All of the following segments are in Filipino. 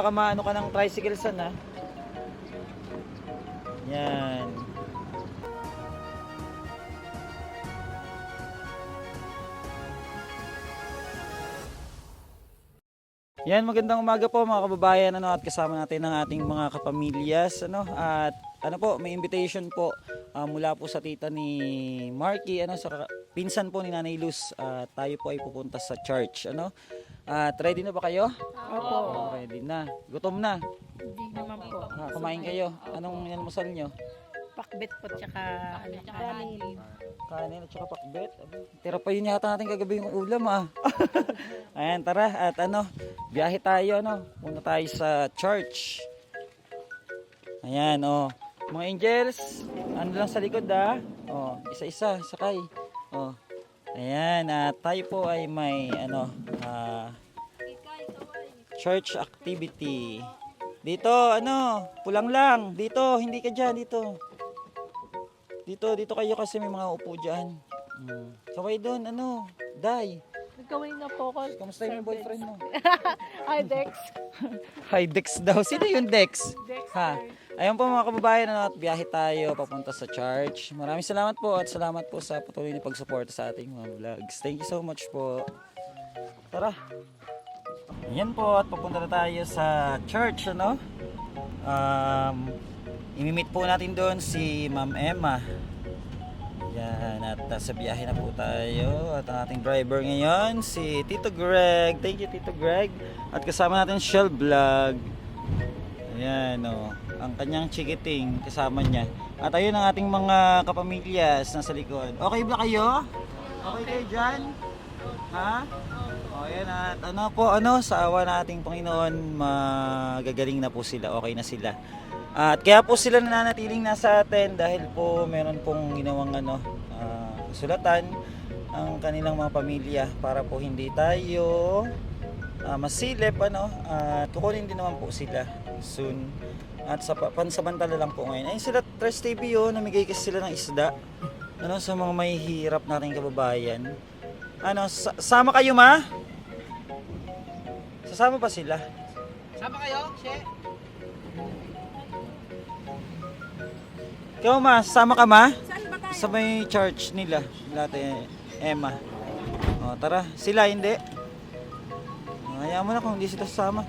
Baka maano ka ng tricycle san ha. Yan. Yan, magandang umaga po mga kababayan, ano, at kasama natin ang ating mga kapamilyas, ano, at ano po, may invitation po mula po sa tita ni Marky, ano, sa pinsan po ni Nanay Luz. Tayo po ay pupunta sa church, ano. At ready na ba kayo? Opo. Ready na. Gutom na. Hindi naman po. Kumain kayo. Anong inalmusal nyo? Pakbet po tsaka kanin. Kanin at saka pakbet. Tira pa yun yata natin kagabi yung ulam Ayan, tara. At ano, biyahe tayo, ano. Muna tayo sa church. Ayan, oh. Mga angels, ano lang sa likod Oh, isa-isa, sakay. Oh. Ayan, at tayo po ay may ano, church activity. Dito, ano, pulang lang. Dito, hindi ka dyan, dito. Dito kayo kasi may mga upo dyan. Kaway doon, ano, Day. Nagkawin na po ko. Kamusta yung boyfriend mo? Hi, Dex. Hi, Dex daw. Sino yung Dex? Dex. Ha? Ayun po mga kababayan, ano, at biyahe tayo papunta sa church. Maraming salamat po at salamat po sa patuloy na pagsuporta sa ating mga vlogs. Thank you so much po. Tara. Ayan po at papunta na tayo sa church, ano. Imimit po natin doon si Ma'am Emma. Yan, at sa biyahe na po tayo. At ang ating driver ngayon, si Tito Greg. Thank you, Tito Greg. At kasama natin Shell Vlog. Ayan, oh, ang kanyang chikiting kasama niya. At ayun ang ating mga kapamilyas nasa likod. Okay ba kayo? Okay kayo dyan? Ha? O, ayan, at ano po, ano, sa awa na ating Panginoon, magagaling na po sila. Okay na sila. At kaya po sila nananatiling nasa atin dahil po meron pong ginawang ano, kasulatan ang kanilang mga pamilya para po hindi tayo masilip, ano, at kukunin din naman po sila soon. At sa pansamantala lang po ngayon. Ayun sila, Tres TV, namigay kasi sila ng isda, ano, sa mga may hirap nating kababayan. Ano, sama kayo, ma? Sasama pa sila? Sama kayo, Che? Ikaw, ma, sasama ka, ma? Sa may church nila, Late Emma. O, tara, sila hindi. Hayaan mo na kung hindi sila sasama.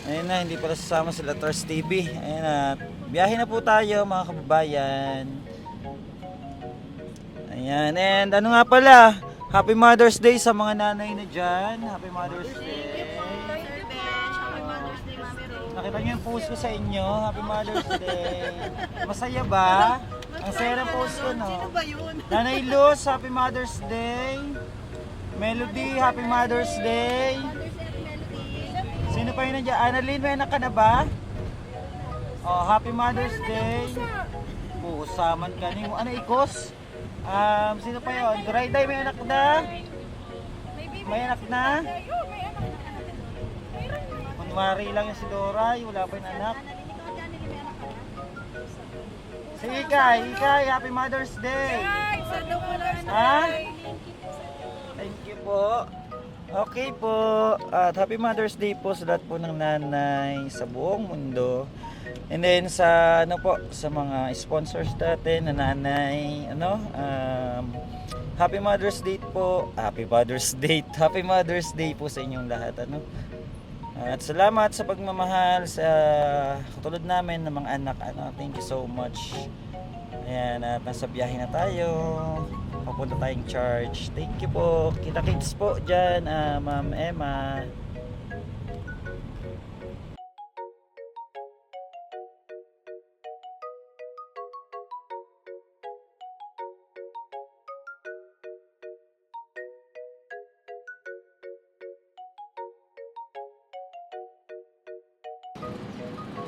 Ayun na, hindi pala sasama sila, Tars TV. Ayun na, biyahe na po tayo mga kababayan. Ayan, and ano nga pala, Happy Mother's Day sa mga nanay na dyan. Happy Mother's Day. Nakita niyo yung post ko sa inyo. Happy Mother's Day. Masaya ba? Ang saya ng post ko, no? Sino ba yun? Nanay Luz, Happy Mother's Day. Melody, Happy Mother's Day. Sino pa yun nandiyan? Annalyn, may anak ka na ba? Oh, Happy Mother's Day. Saman ka niyo. Ano, Ikos? Sino pa yun? Durayday, may anak na? May anak na? Kunwari lang yung si Doray, wala pa yung anak. Si Ikay, Happy Mother's Day. Ha? Thank you po. Okay po. At Happy Mother's Day po sa lahat po ng nanay sa buong mundo. And then sa ano po, sa mga sponsors natin na nanay, ano, Happy Mother's Day po. Happy Mother's Day. Happy Mother's Day po sa inyong lahat, ano. At salamat sa pagmamahal sa katulad namin ng mga anak, ano. Thank you so much. Ayan, at nasa biyahe na tayo. Papunta tayong church. Thank you po. Kita kids po dyan, Ma'am Emma.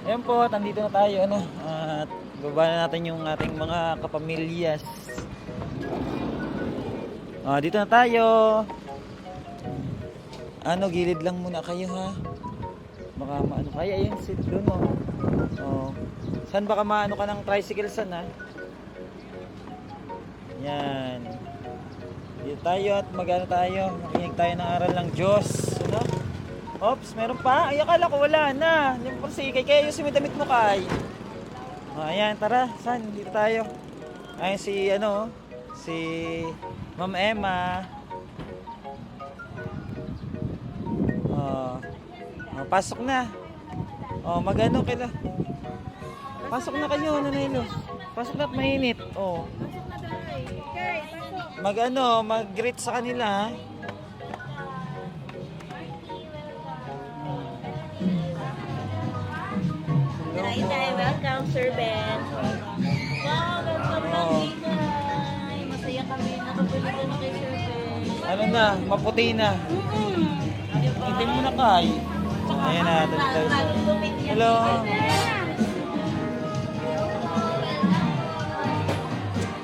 Ayan po, at nandito na tayo, ano, at baba na natin yung ating mga kapamilyas. Dito na tayo. Ano, gilid lang muna kayo, ha. Baka maano kaya, ayun, sit doon, saan baka maano ka ng tricycle san, ha. Yan. Dito tayo at magano tayo, makinig tayo ng aral ng Diyos, ano. Ops, meron pa? Ay, akala ko wala na. Yung kasi, kaya yung damit mo kay. Oh, ayan, tara. Saan? Dito tayo. Ayan si, ano, si Ma'am Emma. Oh, pasok na. Oh, magano kayo. Pasok na kayo, Nanelo. Pasok na at mainit. Oh. Mag-greet sa kanila. Welcome, Sir Ben. Wow, welcome lang Oh. Inay. Masaya kami nakabalik na kay Sir Ben. Ano na, maputi na. Itim mo na kay. Ayan na, dito. Hello.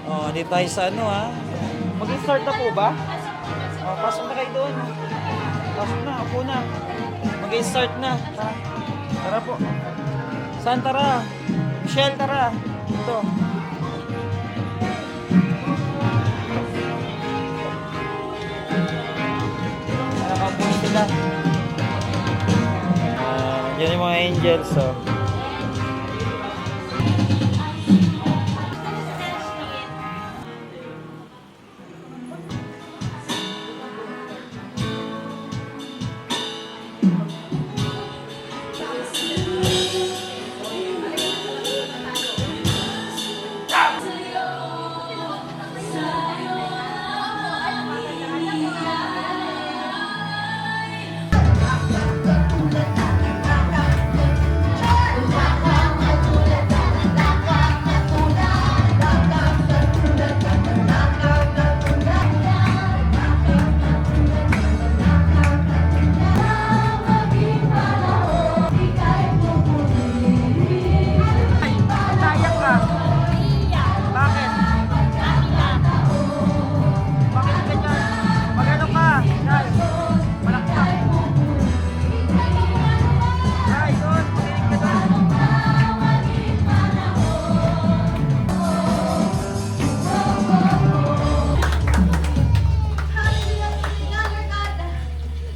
Oh, dito tayo sa ano ha. Mag-start na po ba? Oh, pasok na kayo doon. Pasok na, ako na. Mag-start na. Tara. Tara po. Saan tara? Michelle, tara. Ito. Nakaupo sila. Diyan yung mga angels. Oh.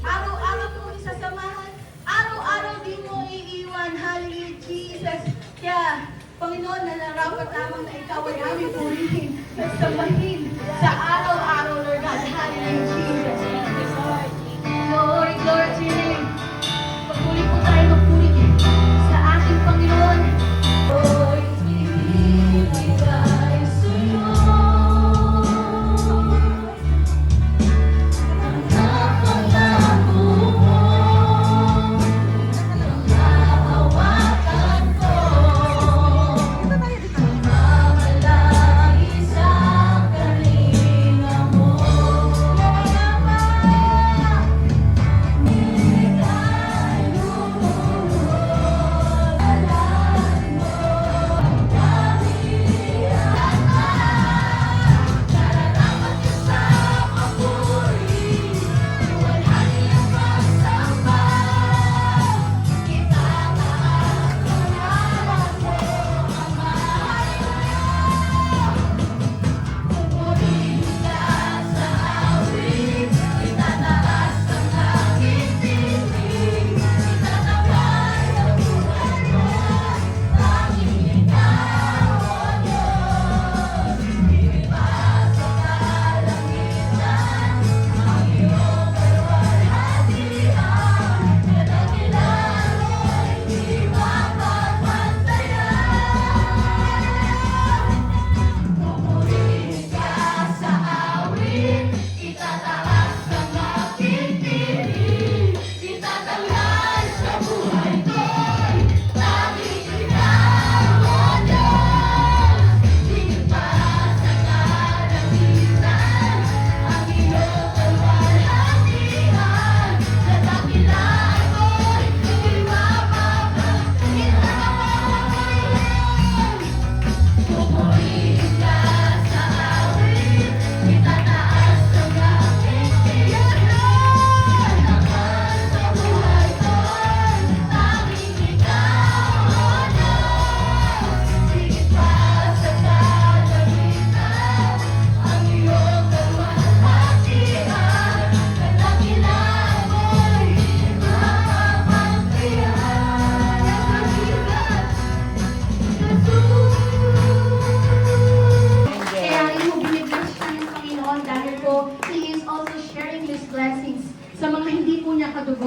Araw-araw mo isasamahan, araw-araw di mo iiwan. Hallelujah, Jesus. Kaya, Panginoon, nararapat lamang na ikaw ay aming purihin at samahin sa araw-araw, Lord God. Hallelujah, Jesus. Lord, Lord, Jesus. Pagpuli po tayo magpuli sa ating Panginoon. Lord, ibigay sa'yo.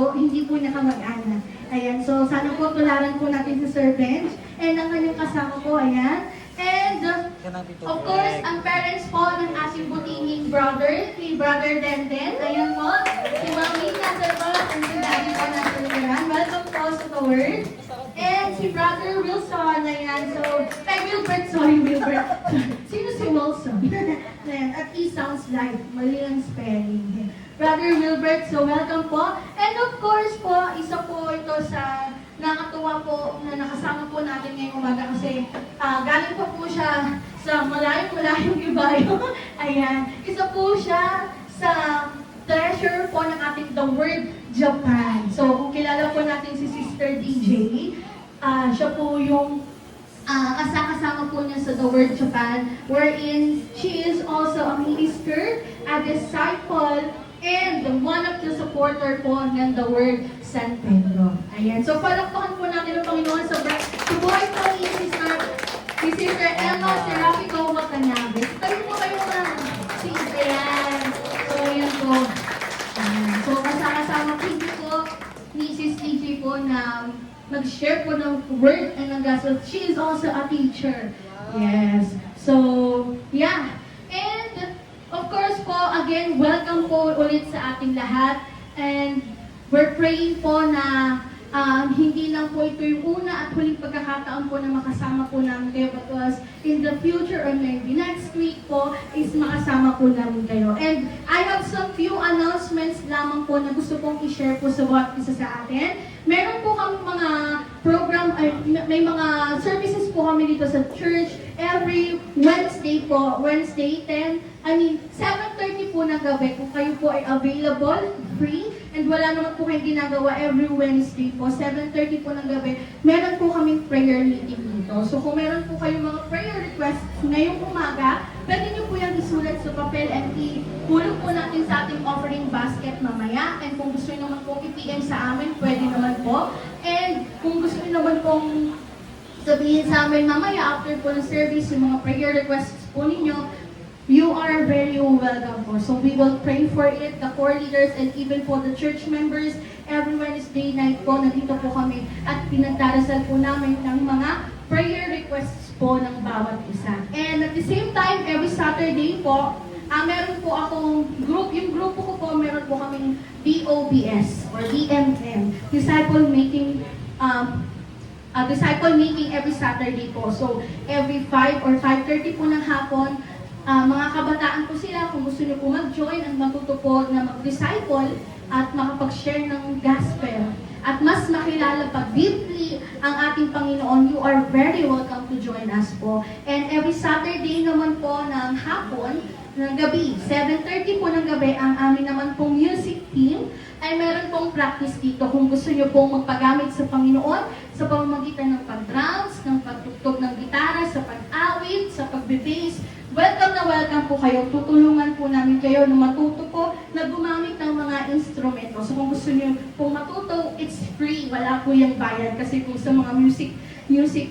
po, hindi po niya kamag-anak. Ayan, so sana po tularan po natin si Sir Benj. And ang kanyang kasama po, ayan. And of course, ang parents po ng ating butihing brother, si Brother Denden. Ayan po, si Mami nasa po, and si Daddy po nasa likuran. Welcome po sa the word. And si Brother Wilson, ayan. So, Wilbert, sorry, Wilbert. Sino si Wilson? Ayan, at he sounds like, mali ang spelling. Brother Wilbert, so welcome po. And of course po, isa po ito sa nakatuwa po na nakasama po natin ngayong umaga kasi galing po siya sa malayong ibayo. Ayan, isa po siya sa treasure po ng ating The Word Japan. So, kung kilala po natin si Sister DJ, siya po yung kasama po niya sa The Word Japan, wherein she is also a minister, a disciple, and one of the supporter po ng The Word San Pedro. Ayan. So, palakpakan po natin ang Panginoon sa buhay po ni Sister Emma Serafico Watanabe. Tayo po kayo na. Ayan. So, ayan po. So, kasama po ni Sis DJ po na nag-share po ng word and ng gospel. She is also a teacher. Yes. So, yeah. And, of course po, again, welcome po ulit sa ating lahat. And we're praying po na hindi lang po ito yung una at huling pagkakataon po na makasama po namin kayo, but was in the future or maybe next week po is makasama po namin kayo. And I have some few announcements lamang po na gusto pong i-share po sa bawat isa sa atin. Meron po kami mga program, may mga services po kami dito sa church every Wednesday po, Wednesday 7:30 po ng gabi. Kung kayo po ay available, free, and wala naman po kayong ginagawa every Wednesday po, 7:30 po ng gabi, meron po kaming prayer meeting dito. So kung meron po kayong mga prayer requests ngayong umaga, pwede nyo po yung isulat sa papel and ihulog po natin sa ating offering basket mamaya. And kung gusto nyo naman pong i-PM sa amin, pwede naman po. And kung gusto nyo naman pong sabihin sa amin mamaya after po ng service, yung mga prayer requests po ninyo, you are very welcome po. So we will pray for it, the core leaders and even po the church members. Every Wednesday night po, nandito po kami at pinagdarasal po namin ng mga prayer requests po ng bawat isa. And at the same time, every Saturday po, meron po akong group, yung grupo ko po, meron po kaming DOBS or DMM, Disciple Making every Saturday po. So, every 5 or 5:30 po ng hapon, mga kabataan po sila, kung gusto niyo po mag-join at matuto po na mag-disciple at makapag-share ng gospel at mas makilala pa deeply ang ating Panginoon, you are very welcome to join us po. And every Saturday naman po ng hapon, ng gabi, 7:30 po ng gabi, ang amin naman pong music team ay meron pong practice dito kung gusto niyo pong magpagamit sa Panginoon sa pamamagitan ng pag-drums, ng pagtugtog ng gitara, sa pag-awit, sa pagbe-bass. Welcome na welcome po kayo. Tutulungan po namin kayo na matuto po na gumamit ng mga instrumento. So kung gusto niyo pong matuto, it's free. Wala po yung bayad kasi kung sa mga music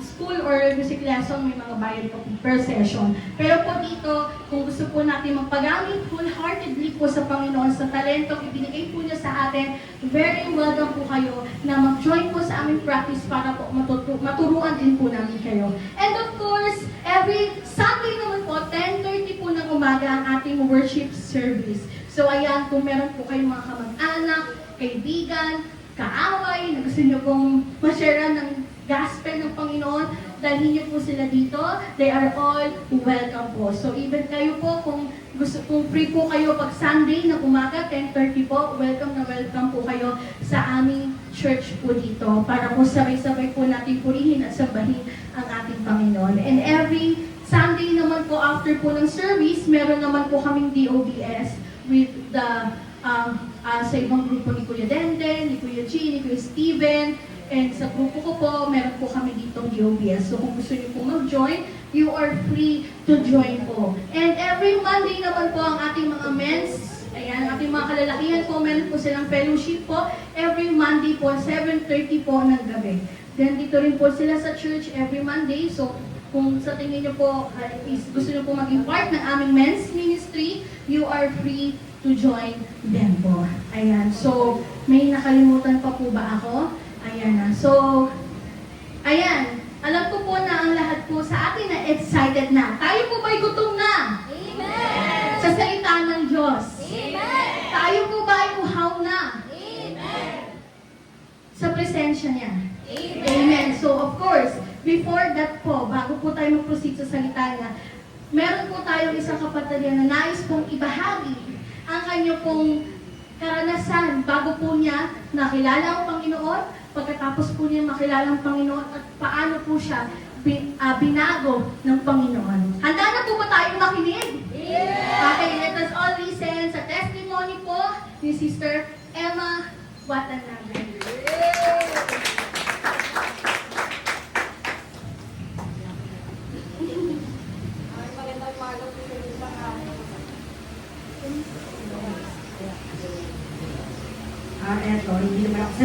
school or music lesson, may mga bayad po per session. Pero po dito, kung gusto po natin magpagamit wholeheartedly po sa Panginoon, sa talento, ibinigay po niya sa atin, very welcome po kayo na mag-join po sa aming practice para po maturuan din po namin kayo. And of course, every Sunday naman po, 10:30 po ng umaga ang ating worship service. So ayan, kung meron po kayong mga kamag-anak, kaibigan, kaaway, na gusto niyo pong ma-share ng gospel ng Panginoon, dalhin niyo po sila dito. They are all welcome po. So even kayo po, kung free po kayo pag Sunday na umaga, 10:30 po, welcome na welcome po kayo sa aming church po dito para po sabay-sabay po natin purihin at sambahin ang ating Panginoon. And every Sunday naman po, after po ng service, meron naman po kaming DOBS with the sa ibang grupo ni Kuya Denden, ni Kuya G, ni Kuya Steven, and sa grupo ko po, meron po kami ditong DOBS. So kung gusto niyo po mag-join, you are free to join po. And every Monday naman po ang ating mga men's, ayan, ating mga kalalakihan po, meron po silang fellowship po. Every Monday po, 7:30 po ng gabi. Then dito rin po sila sa church every Monday. So kung sa tingin niyo po, gusto niyo po maging part ng aming men's ministry, you are free to to join them po. Ayan. So, may nakalimutan pa po ba ako? Ayan na. So, ayan. Alam ko po na ang lahat po sa atin na excited na. Tayo po ba'y gutom na? Amen! Sa salita ng Diyos. Amen! Tayo po ba ay uhaw na? Amen! Sa presensya niya. Amen! Amen. So, of course, before that po, bago po tayo mag-proceed sa salita niya, meron po tayong isang kapatid na nais pong ibahagi ang kanya pong karanasan bago po niya nakilala ang Panginoon, pagkatapos po niya makilala ang Panginoon at paano po siya binago ng Panginoon. Handa na po ba tayong makinig? Okay, let us all listen sa testimony po ni Sister Emma Watanabe. Magandang umaga po sa inyo lahat. Eto, hindi naman ako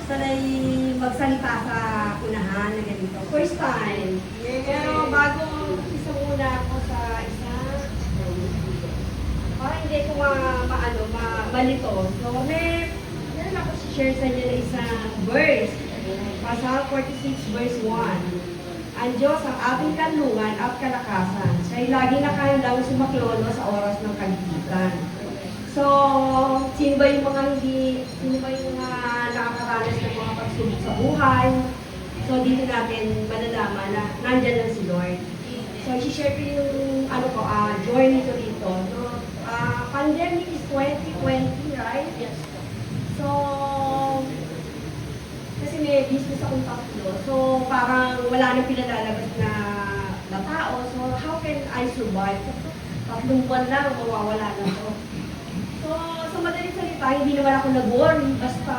sanay magsalita sa unahan na ganito. First time. Pero bago isa muna ako sa isa, parang hindi ko malito. So, meron ako share sa inyo na isang verse. Pasal 46 verse 1. Ang Diyos ang ating kanlungan at kalakasan. Siya'y lagi nakahandang sumaklolo sa oras ng kagitan. So, sino ba yung mga nakakaranas ng mga pagsubok sa buhay? So, dito natin malalaman na nandyan lang si Lord. So, i-share ko yung journey ko dito. No? Pandemic is 2020, right? Yes. So, kasi may business akong tatlo. So, parang wala nang pinalalabas na tao. So, how can I survive? Tatlong buwan lang, mawawala na to. So, sa madaling salita, hindi naman ako nag-worry. Basta,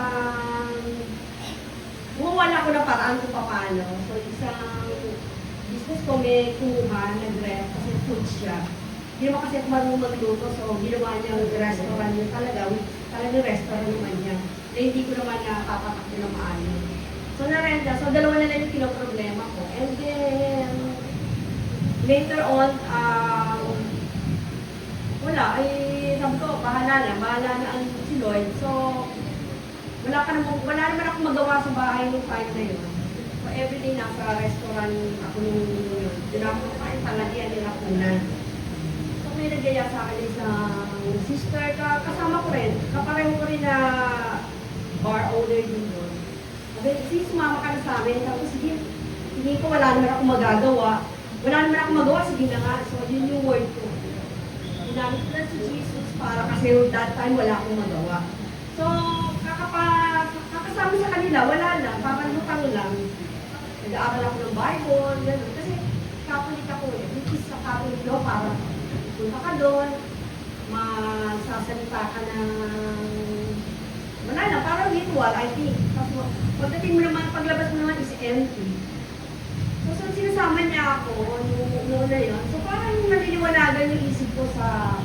wala ako ng paraan kung paano. So, isang business ko may kuha, nag-ref, kasi food siya. Hindi naman kasi ako marunong magluto, so ginawa niya yung restaurant niya talagang restaurant naman niya. Na hindi ko naman napapatakbo ng maayos. So, narenda. So, dalawa na lang yung pinoproblema ko. And then, later on, sabi ko, bahala na ang si Lloyd. So, wala naman akong magawa sa bahay ng time na yun. So, everyday nasa restaurant ako nung yun. Dinapos ko kain talagian nila kunan. So, may nagaya sa akin isang sister, kasama ko rin, kapareho ko rin na bar owner din doon. Sabi, sige, sumama ka na sa amin. Tapos, sige ko, wala naman akong magagawa. Wala naman akong magawa, sige na nga. So, yun yung word ko. Ginamit ko na si Jesus para kasi that time wala akong magawa. So, kakasama sa kanila, wala lang, parang lutang lang. Nag-aaral ako ng Bible, gano'n. Kasi Catholic ako eh. Which is sa Catholic law, parang punta ka doon, magsasalita ka ng wala lang, parang ritual, I think. Tapos, pagdating mo naman, paglabas mo naman is empty. So, sinasama niya ako noon na yun. So, parang naliliwanagan yung isip ko sa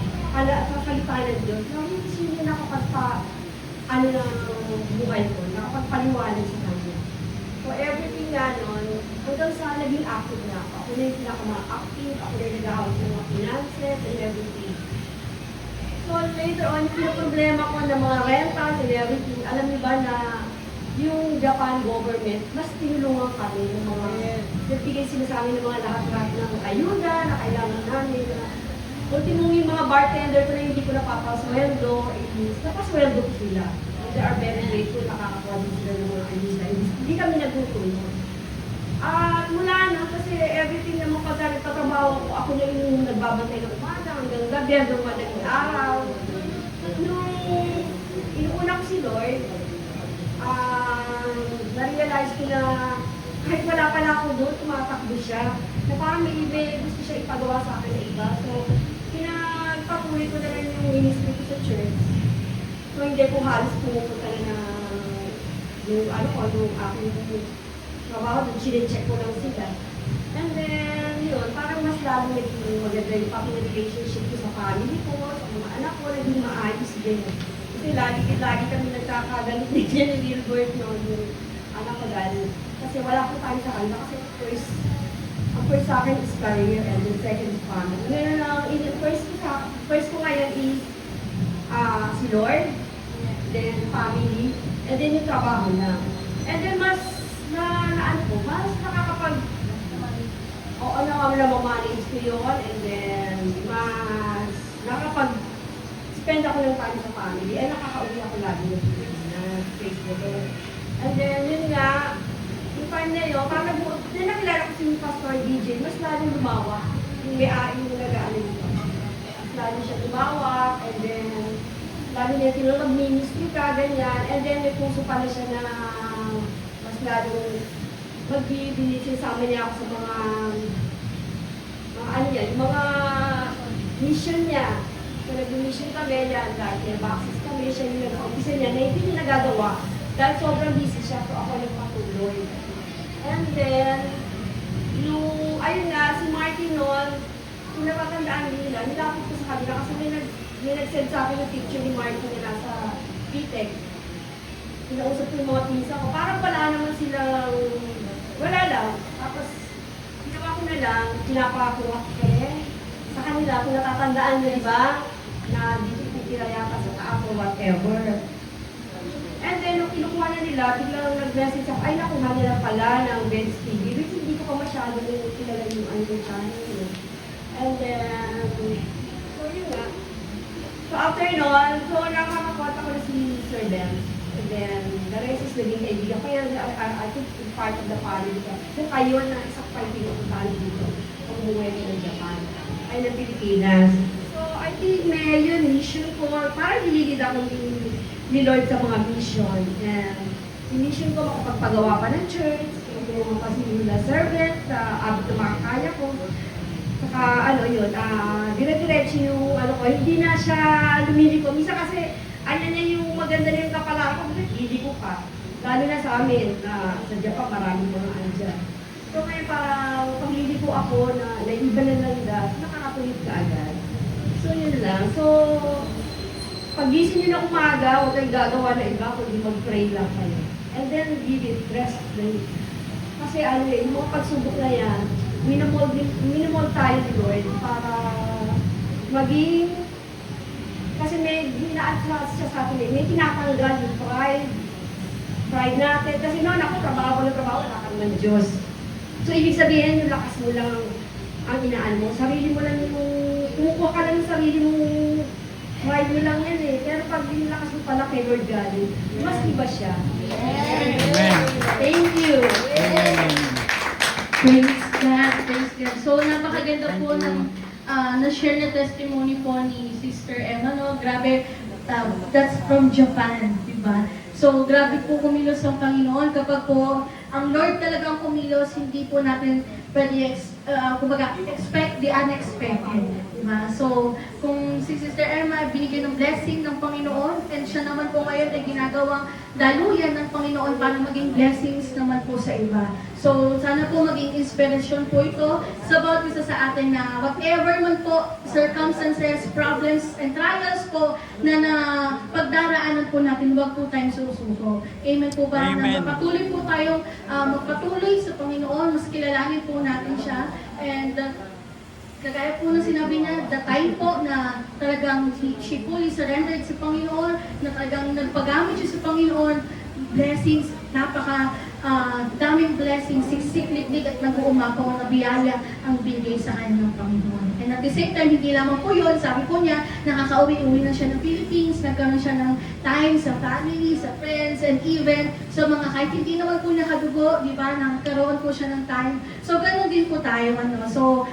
salita ng Diyos. Hindi siya ng buhay ko, nakapagpaliwanag sa kanya. So, everything nga nun, hanggang sa naging active na ako. Ako na yung pinaka-active, ako na yung nag-ahawag ng mga finances and everything. So, later on, yung problema ko ng mga rentals and everything, alam niyo ba na yung Japan government, mas tinulungan kami ng mga nagbigay sila sa amin ng mga lahat-lahat ng ayuda na kailangan namin. Ultimong yung mga bartender ko na hindi ko napapasweldo, napasweldo ko sila. They are very grateful, nakakakuha din sila ng mga ayuda. Hindi kami nagtutulong. At mula na, kasi everything naman pagka nagtatrabaho ko, ako na yung nagbabantay ng umaga hanggang gabi, hanggang madaling araw. Nung inuuna ko si Lord, na-realize ko na kahit wala pala ako doon, tumatakbo siya. Na parang may gusto siya ipagawa sa akin na iba. So, pinagpatuloy ko na rin yung ministry ko sa church. So, hindi ko halos pumupunta na yung aking trabaho, sinecheck ko lang sila. And then, yun, parang mas lalo naging maganda yung relationship ko sa family ko, sa mga anak ko, naging maayos din. Kasi lagi kami nagkakagalit din ni Gilbert noon, yung anak ko dahil. Kasi wala ko time sa kanila kasi ang first sa akin is career and then second is family. Ngayon lang, first ko ngayon is si Lord, then family, and then yung trabaho lang. And then mas mas nakakapag manage ko yun, and then mas nakakapag-spend ako ng time sa family, and nakakauwi ako lagi ng Pilipinas, Facebook. And then yun nga, yung time na yun, parang nakilala ko si Pastor DJ, mas lalo lumawak. Yung may-ari yung nag-ano dito. Mas lalo siya lumawak, and then lalo niya tinulog ministry ka, ganyan. And then may puso pala siya na mas lalo magbibili siya, sama niya ako sa mga ano yan, yung mga mission niya. So nag-mission kami yan, dahil boxes kami, siya yung nag-office niya, na hindi niya nagagawa. Dahil sobrang busy siya, so ako nagpatuloy. And then, ayun nga, si Martin noon, kung napatandaan nila, nilapit ko sa kanila kasi may nag-send sa akin yung picture ni Martin na nasa PTEC. Pinausap ko yung mga pinsa ko. Parang wala naman silang, wala lang. Tapos, ginawa ko na lang, pinapa ko sa kanila, kung natatandaan nyo, di ba? Na dito titira yata sa taas or whatever. And then, nung kinukuha na nila, biglang nag-message ako, ay nakuha nila pala ng Ben's TV. Which hindi ko pa masyado kilala yung ano yung channel. And then, so yun nga. So after nun, so nakakakonta ko na si Sir Ben. And then, the rest is naging kaibigan. Kaya I think it's part of the family. Kung kayo na isang part pinupuntahan dito, kung umuwi ko ng Japan, ay ng Pilipinas. So I think may yun, mission ko, parang nililid ako ni Lord sa mga mission. And yung mission ko, makapagpagawa pa ng church, yung mga pasimula servant, abot ng mga kaya ko. Saka ano yun, dire-diretso yung ano ko, hindi na siya lumiliko. Misa kasi, ano niya yung maganda na yung kapala ko, hindi ko pa. Lalo na sa amin, sa Japan, maraming mga ano dyan. So ngayon parang pamili ko ako na naiba na landas, nakakakulit ka agad. So yun lang. So, pag-gising nyo na umaga, huwag kayong gagawa na iba, kundi mag-pray lang kayo. And then, give it rest. Kasi ano yung mga pagsubok na yan, minimold tayo ni Lord para maging, kasi may ina-attract siya sa atin, may tinatanggal yung pride natin. Kasi noon ako, trabaho, wala kang ng Diyos. So, ibig sabihin, yung lakas mo lang ang inaan mo. Sarili mo lang yung, kumukuha ka lang yung sarili mong pride mo lang yan eh. Pero pag yung lakas mo pala kay Lord God, mas iba siya. Amen. Thank you. Praise God, praise God. So, napakaganda po ng na-share na testimony po ni Sister Emma, no? Grabe, that's from Japan, di ba? So, grabe po kumilos ang Panginoon. Kapag po ang Lord talagang kumilos, hindi po natin pwede expect the unexpected. Diba? So, kung si Sister Emma binigyan ng blessing ng Panginoon, and siya naman po ngayon ay ginagawang daluyan ng Panginoon para maging blessings naman po sa iba. So, sana po maging inspirasyon po ito sa bawat isa sa atin na whatever man po, circumstances, problems, and trials po na pagdaraanan po natin, huwag po tayong susuko. Amen po ba? Amen. Na patuloy po tayong magpatuloy sa Panginoon, mas kilalanin po natin siya. And kagaya po na sinabi niya, the time po na talagang she fully surrendered sa Panginoon, na talagang nagpagamit siya sa Panginoon, blessings, daming blessings, siksik-liklik at nag-uumapaw na biyaya ang binigay sa kanya ng Panginoon. And at the same time, hindi lamang po yun, sabi po niya, nakakauwi-uwi na siya ng Philippines, nagkaroon siya ng time sa family, sa friends, and even sa mga kahit hindi naman po niya kadugo, di ba, nagkaroon po siya ng time. So, ganun din po tayo. So,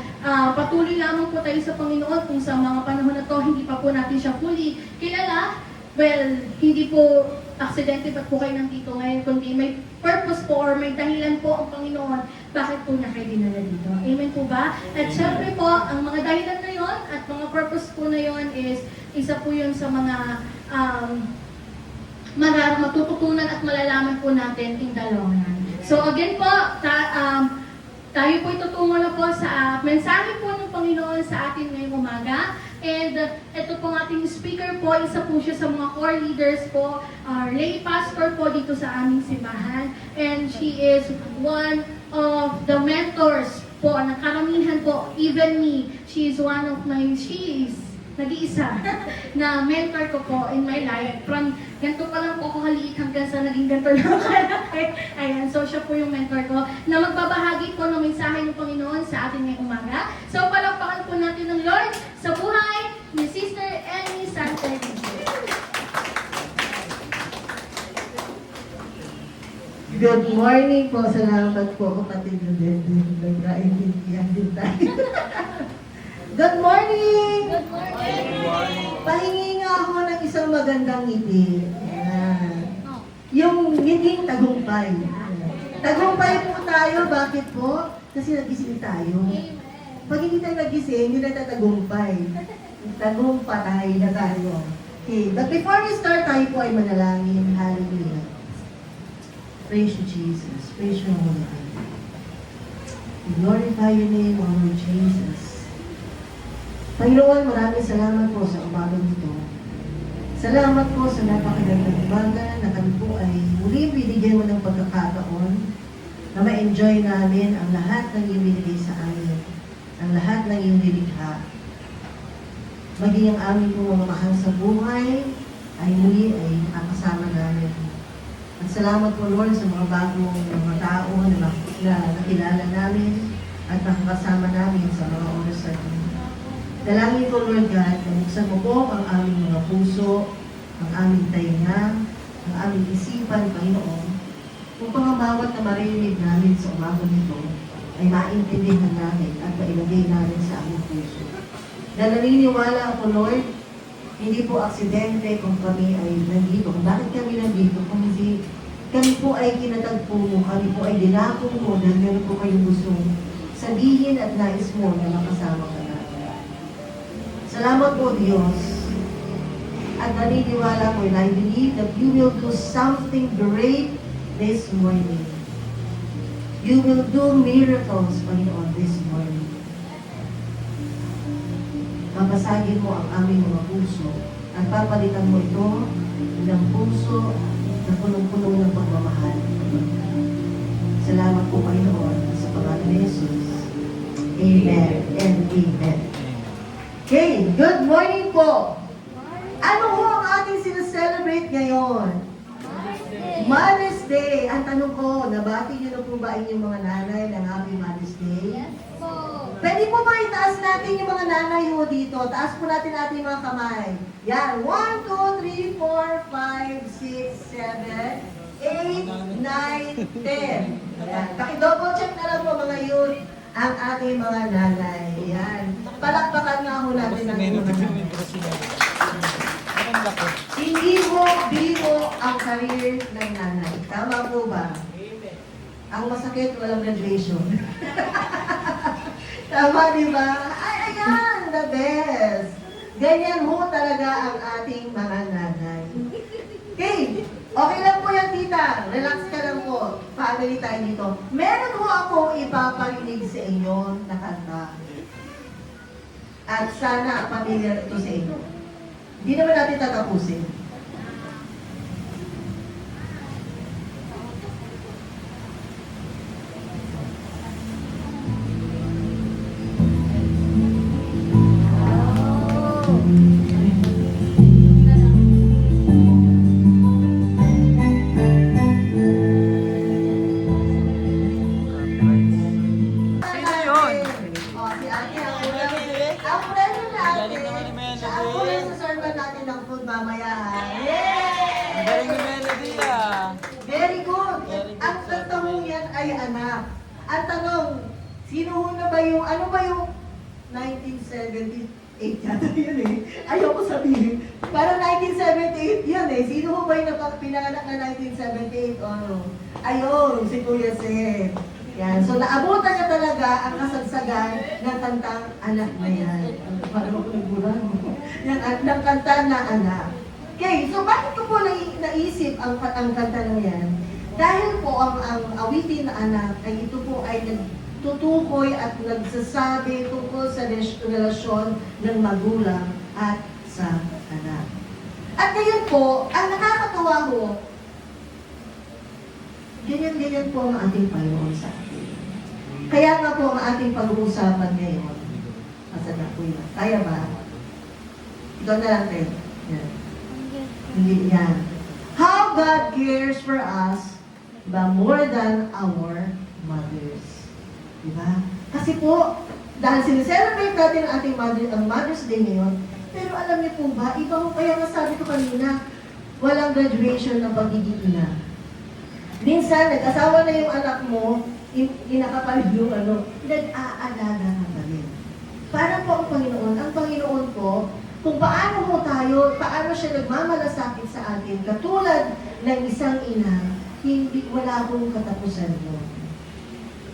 patuloy lamang po tayo sa Panginoon kung sa mga panahon na to, hindi pa po natin siya fully kilala. Well, hindi po aksidente ba't po kayo nandito ngayon, kundi may purpose po or may dahilan po ang Panginoon bakit po niya kayo dinala dito. Amen po ba? At syempre po, ang mga dahilan na yon at mga purpose po na yon is isa po yun sa mga matututunan at malalaman po natin in the long run. So again po, tayo po itutungo na po sa mensahe po ng Panginoon sa atin ngayong umaga. And ito pong ating speaker po, isa po siya sa mga core leaders po, lay pastor po dito sa aming simbahan. And she is one of the mentors po, na karamihan po, even me, she is nag-iisa na mentor ko po in my life. From ganito pa lang po ako kaliit hanggang sa naging ganito lang kalaki. Ayan, so siya po yung mentor ko na magbabahagi po ng mensahe ng Panginoon sa atin ngayong umaga. So palakpakan po natin ng Lord sa buhay ni Sister Annie Santos. Good morning po. Salamat po kapatid na din. Nagkaintindihan din tayo. Good morning! Good morning! Pahingi nga ako ng isang magandang ngiti. Ayan. Yung ngiting tagumpay. Tagumpay po tayo. Bakit po? Kasi nagising tayo. Pag hindi tayo nagising, hindi na tayo tagumpay. Tagumpatay na tayo. Okay. But before we start, tayo po ay manalangin. Hallelujah. Praise you, Jesus. Praise your holy name. We glorify your name, O Lord Jesus. Panginoon, maraming salamat po sa umaga nito. Salamat po sa napakagandang umaga na kami po ay muling binigyan mo ng pagkakataon na ma-enjoy namin ang lahat ng iyong binigay sa amin, ang lahat ng iyong nilikha. Maging ang aming mga mahal sa buhay ay muli ay nakakasama namin. At salamat po, Lord, sa mga bagong mga tao na nakilala namin at nakakasama namin sa mga oras na ito. Dalangin ko, Lord God, na buksan mo po ang aming mga puso, ang aming tainga, ang aming isipan, Panginoon, upang ang bawat na marinig namin sa umaga nito ay maintindihan namin at mailagay namin sa aming puso. Dahil naniniwala ako, Lord, hindi po aksidente kung kami ay nandito. Kung bakit kami nandito? Kung hindi kami po ay kinatagpo mo, kami po ay dinako mo dahil meron po kayong gustong sabihin at nais mo na makasama ka natin. Salamat po, Diyos. At naniniwala ko, and I believe that you will do something great this morning. You will do miracles, Panginoon, this morning. Babasagin mo ang aming mga puso at papalitan mo ito ng puso na punong-puno ng pagmamahal. Salamat po, Panginoon, sa pangalan ni Jesus. Amen and amen. Okay, good morning po. Ano ho ang ating sinaselebrate ngayon? Mother's Day. Ang tanong ko, nabati niyo na po ba inyong mga nanay ng Happy Mother's Day? Pwede po ba itaas natin yung mga nanay ho dito? Taas po natin ating mga kamay. Yan. 1, 2, 3, 4, 5, 6, 7, 8, 9, 10. Yan. Paki-double check na lang po mga yun ang ating mga nanay. Yan. Palakpakan nga ho natin ang mga nanay. Hindi mo biro ang career ng nanay. Tama po ba? Ang masakit, walang graduation. Tama, di ba? Ay, ayan, the best. Ganyan ho talaga ang ating mga nanay. Okay, okay lang po yan, tita. Relax ka lang po. Family tayo dito. Meron ho akong ipaparinig sa inyo na kanta. At sana familiar ito sa inyo. Hindi naman natin tatapusin. Mamaya. Yay! Ang galing ni Melody ah. Very good. Very good. Ang tanong yan ay anak. Ang tanong, sino ho na ba yung, ano ba yung 1978 yata yun eh. Ayoko sabihin. Parang 1978 yun eh. Sino ho ba yung pinanganak na 1978? Oh, ayun, si Kuya Seth. Yan. So, naabutan niya talaga ang kasagsagan ng kantang anak na yan. Parang ako nagburang. Ng kanta na anak. Okay, so bakit ko po naisip ang kanta na yan? Dahil po ang awitin na anak ay ito po ay nagtutukoy at nagsasabi tungkol sa relasyon ng magulang at sa anak. At ngayon po, ang nakakatuwa ho, ganyan-ganyan po ang ating Panginoon sa atin. Kaya nga po ang ating pag-uusapan ngayon, asa na po yun? Kaya ba? Ikaw na lang, Ted. Yan. Hindi yan. How God cares for us, diba, more than our mothers. Diba? Kasi po, dahil sineselebrate natin ang ating Mother's Day ngayon, pero alam niyo po ba, iba ko, kaya nasabi ko kanina, walang graduation ng pagiging ina. Minsan, nag-asawa na yung anak mo, inakapalit yung nag-aalaga ka pa rin. Para po ang Panginoon po, kung paano mo tayo, paano siya nagmamalasakit sa atin, katulad ng isang ina, wala akong katapusan mo.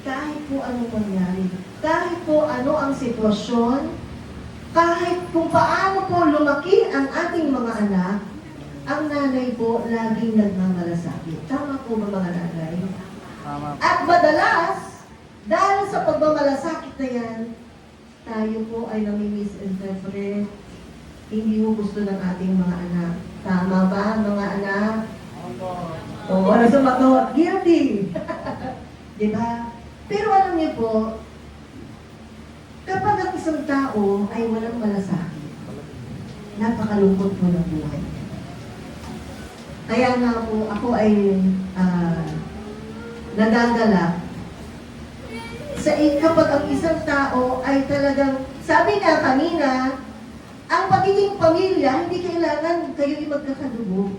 Kahit po anong mangyari, kahit po ano ang sitwasyon, kahit kung paano po lumaki ang ating mga anak, ang nanay po laging nagmamalasakit. Tama po ba mga nanay? Tama. At madalas, dahil sa pagmamalasakit na yan, tayo po ay nami-misinterpret. Hindi mo gusto ng ating mga anak. Tama ba, mga anak? Oo, ano sumagot? Guilty! Diba? Pero alam niyo po, kapag ang isang tao ay walang malasakit, napakalungkot po ng buhay niya. Kaya nga po, ako ay nagagalak kapag ang isang tao ay talagang, sabi nga kanina, ang pagiging pamilya, hindi kailangan kayo magkakadugo.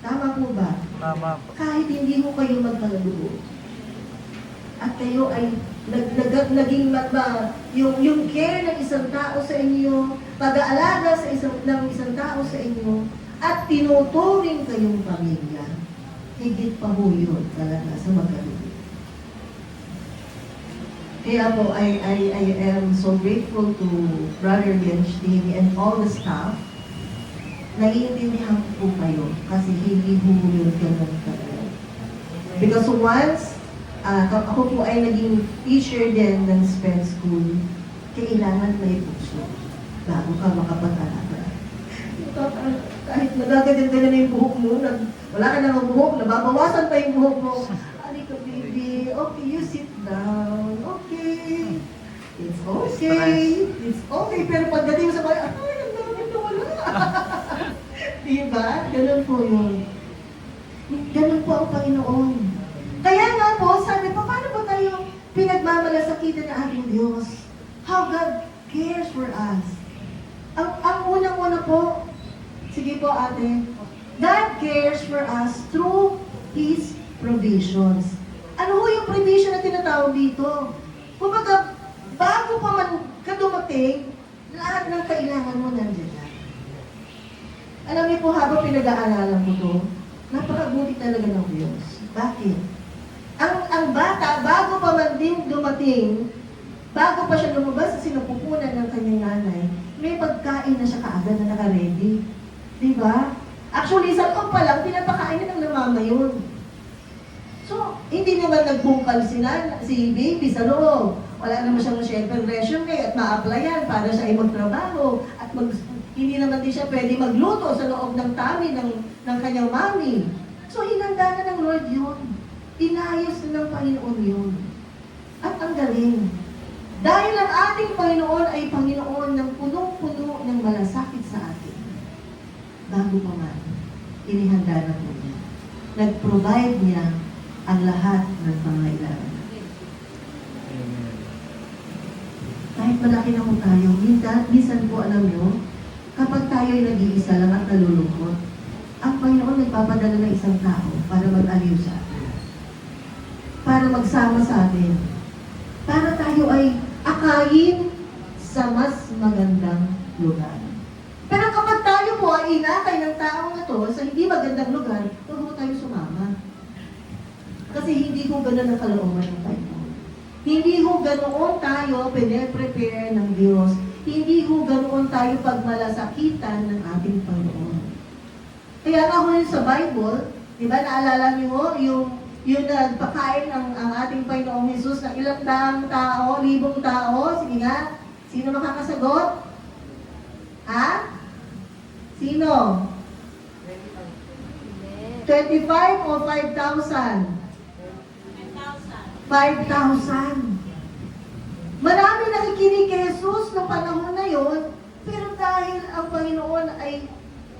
Tama po ba? Tama po. Kahit hindi mo kayo magkakadugo. At kayo ay naging yung care ng isang tao sa inyo, pag-aalaga ng isang tao sa inyo, at tinuturing kayong pamilya, higit pa ho yun talaga sa magkadugo. Kaya po, I am so grateful to Brother Lenstein and all the staff. Naiintindihan ko po kayo kasi hindi po yun ganun talaga. Because once, ako po ay naging teacher din ng SPED school, kailangan may puso bago ka makapag-alaga. Kahit nagagaganda na yung buhok mo, wala ka na ng buhok, nababawasan pa yung buhok mo. Halika baby, okay, you sit down, okay. It's okay, it's okay. Pero pagdating mo sa bahay, ay, ang dami na wala. Diba? Ganun po yun. Ganun po ang Panginoon. Kaya nga po, sabi pa, paano ba tayo pinagmamalasakitan ng ating Diyos? How God cares for us. Ang unang-una po, sige po ate, God cares for us through His provisions. Ano ho yung provision na tinatawag dito? Kumbaga, bago pa man ka dumating, lahat ng kailangan mo nandiyan na. Alam niyo po, habang pinag-aaralan ko to, napakabuti talaga ng Diyos. Bakit? Ang bata, bago pa man din dumating, bago pa siya lumabas sa sinapupunan ng kanyang nanay, may pagkain na siya kaagad na naka-ready. Diba? Actually, sa loob pa lang, pinapakain na ng mama yun. So, hindi naman nagbungkal si baby sa loob. Wala naman siyang syempre resume at ma-applyan para siya ay magtrabaho. At hindi naman din siya pwede magluto sa loob ng tummy ng kanyang mami. So, hinanda na ng Lord yun. Inayos na ng Panginoon yun. At ang galing. Dahil ang ating Panginoon ay Panginoon ng punong-puno ng malasakit sa atin. Bago pa man, inihanda na po niya. Nag-provide niya ang lahat ng pangailangan. Kahit malaki na po tayo, minsan po alam nyo, kapag tayo ay nag-iisa lang at nalulungkot, ang Panginoon nagpapadala ng isang tao para mag-aliw sa atin. Para magsama sa atin. Para tayo ay akayin sa mas magandang lugar. Pero kapag tayo po ay inakay ng taong ito sa hindi magandang lugar, huwag mo tayo sumama. Kasi hindi ko ganoon ang kalooban ng Panginoon. Hindi ko ganoon tayo pine-prepare ng Diyos. Hindi ko ganoon tayo pagmalasakitan ng ating Panginoon. Kaya nga ho sa Bible, di ba naalala niyo yung nagpakain ang ating Panginoong Jesus ng ilang daang tao, 1,000 tao? Sige nga, sino makakasagot? Ha? Sino? 25 o 5,000? 5,000. Marami nakikinig kay Jesus noong panahon na yon, Pero dahil ang Panginoon ay